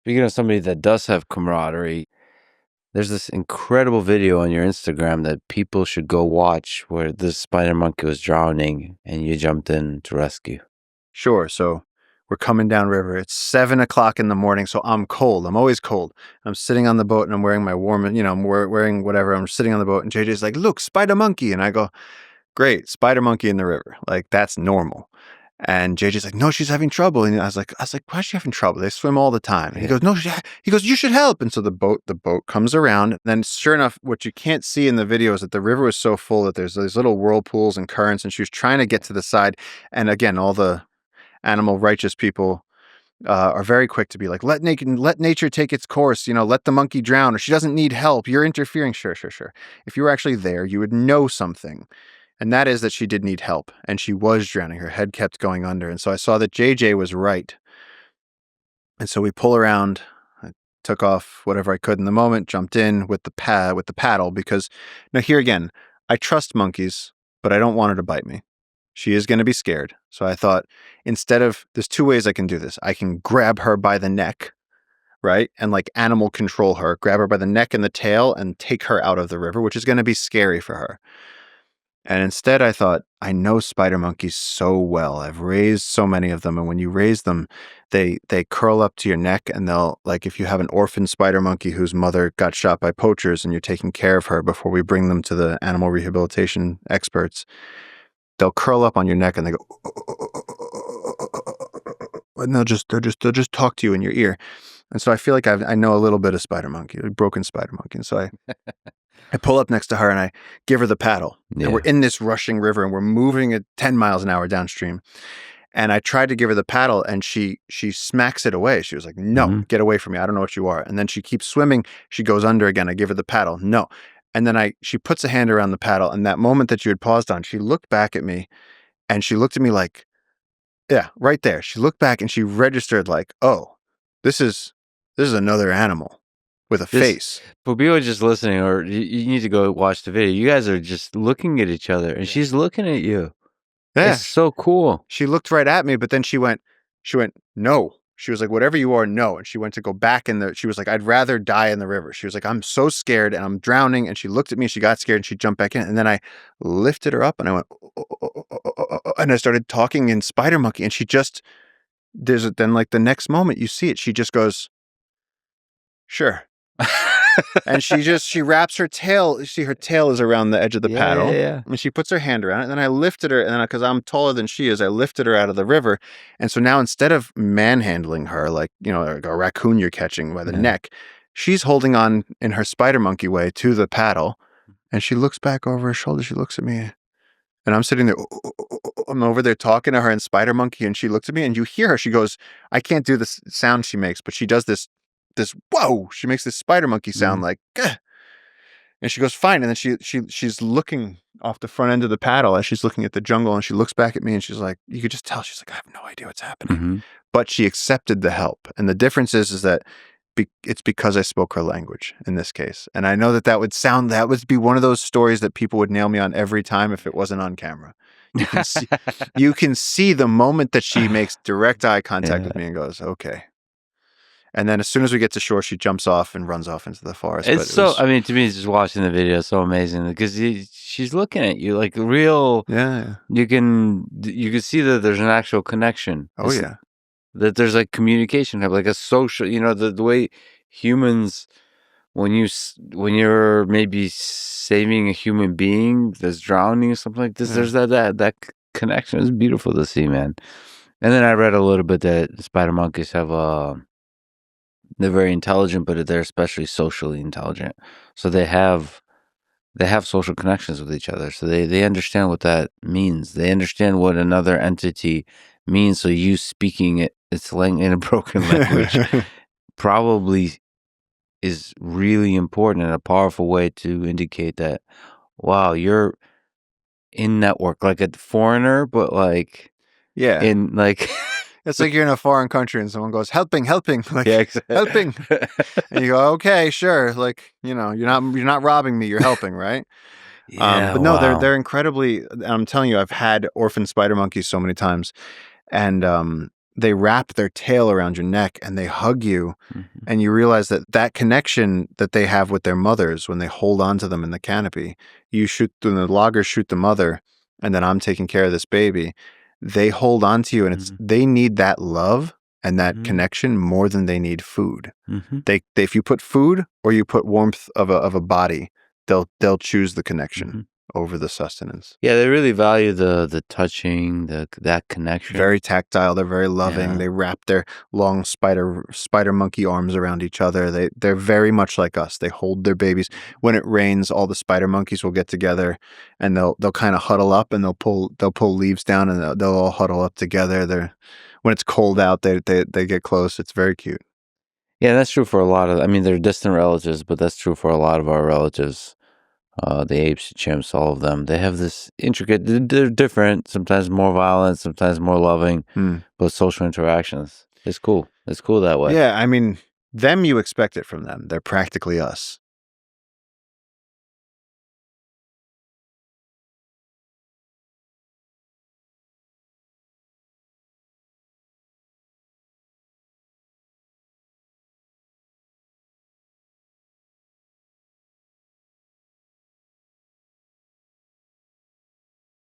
Speaking of somebody that does have camaraderie, there's this incredible video on your Instagram that people should go watch where this spider monkey was drowning and you jumped in to rescue. Sure. So we're coming down river. It's 7 o'clock in the morning. So I'm cold. I'm always cold. I'm sitting on the boat and I'm wearing my warm, I'm wearing whatever. I'm sitting on the boat and JJ's like, look, spider monkey. And I go, great, spider monkey in the river. Like, that's normal. And JJ's like, no, she's having trouble. And I was like, why is she having trouble? They swim all the time. And he goes, no, he goes, you should help. And so the boat comes around. And then sure enough, what you can't see in the video is that the river was so full that there's these little whirlpools and currents. And she was trying to get to the side. And again, all the animal righteous people are very quick to be like, let nature take its course, let the monkey drown, or she doesn't need help. You're interfering. Sure. If you were actually there, you would know something. And that is that she did need help, and she was drowning. Her head kept going under. And so I saw that JJ was right. And so we pull around. I took off whatever I could in the moment, jumped in with the paddle, because now here again, I trust monkeys, but I don't want her to bite me. She is going to be scared. So I thought, there's two ways I can do this. I can grab her by the neck, right? And like animal control her, grab her by the neck and the tail and take her out of the river, which is going to be scary for her. And instead I thought, I know spider monkeys so well. I've raised so many of them. And when you raise them, they curl up to your neck, and they'll, like, if you have an orphan spider monkey whose mother got shot by poachers and you're taking care of her before we bring them to the animal rehabilitation experts, they'll curl up on your neck and they go, and they'll just talk to you in your ear. And so I feel like I know a little bit of spider monkey, a broken spider monkey. And so I pull up next to her and I give her the paddle. Yeah. And we're in this rushing river and we're moving at 10 miles an hour downstream. And I tried to give her the paddle and she smacks it away. She was like, no, get away from me. I don't know what you are. And then she keeps swimming. She goes under again. I give her the paddle. No. And then she puts a hand around the paddle. And that moment that you had paused on, she looked back at me and she looked at me like, yeah, right there. She looked back and she registered like, oh, this is another animal with a face. For people just listening, or you need to go watch the video. You guys are just looking at each other, and she's looking at you. Yeah. It's so cool. She looked right at me, but then she went, no. She was like, whatever you are, no. And she went to go back she was like, I'd rather die in the river. She was like, I'm so scared and I'm drowning. And she looked at me and she got scared and she jumped back in. And then I lifted her up and I went, and I started talking in spider monkey. And she just, then like the next moment you see it, she just goes, sure. And she wraps her tail. You see, her tail is around the edge of the paddle. Yeah. And she puts her hand around it. And then I lifted her, and then because I'm taller than she is, I lifted her out of the river. And so now instead of manhandling her like a raccoon you're catching by the neck, she's holding on in her spider monkey way to the paddle. And she looks back over her shoulder. She looks at me, and I'm sitting there. I'm over there talking to her in spider monkey, and she looks at me, and you hear her. She goes, I can't do the sound she makes, but she does this whoa, she makes this spider monkey sound like, gah. And she goes, fine. And then she's looking off the front end of the paddle as she's looking at the jungle, and she looks back at me and she's like, you could just tell, she's like, I have no idea what's happening. But she accepted the help. And the difference is that it's because I spoke her language in this case. And I know that would be one of those stories that people would nail me on every time if it wasn't on camera. You can see the moment that she makes direct eye contact with me and goes, okay. And then as soon as we get to shore, she jumps off and runs off into the forest. To me, just watching the video is so amazing because she's looking at you like real. Yeah. You can see that there's an actual connection. Oh, yeah. That there's like communication, like a social, the way humans, when you're maybe saving a human being that's drowning or something like this, there's that connection. It's beautiful to see, man. And then I read a little bit that spider monkeys have they're very intelligent, but they're especially socially intelligent. So they have social connections with each other. So they understand what that means. They understand what another entity means. So you speaking its in a broken language probably is really important and a powerful way to indicate that, wow, you're in network like a foreigner, but like in like. It's like you're in a foreign country and someone goes, helping, like, exactly. Helping. And you go, okay, sure. Like, you're not robbing me. You're helping, right? Yeah, but no, wow. they're incredibly, I'm telling you, I've had orphan spider monkeys so many times, and they wrap their tail around your neck and they hug you And you realize that connection that they have with their mothers when they hold on to them in the canopy, when the loggers shoot the mother, and then I'm taking care of this baby, they hold on to you, and they need that love and that connection more than they need food. They if you put food or you put warmth of a body, they'll choose the connection over the sustenance. Yeah, they really value the touching, that connection. Very tactile. They're very loving. Yeah. They wrap their long spider monkey arms around each other. They're very much like us. They hold their babies. When it rains, all the spider monkeys will get together and they'll kind of huddle up and they'll pull leaves down and they'll all huddle up together. When it's cold out, they get close. It's very cute. Yeah, that's true for a lot of. I mean, they're distant relatives, but that's true for a lot of our relatives. The apes, the chimps, all of them. They have this intricate. They're different. Sometimes more violent, sometimes more loving. But social interactions. It's cool. It's cool that way. Yeah, I mean, them you expect it from them. They're practically us.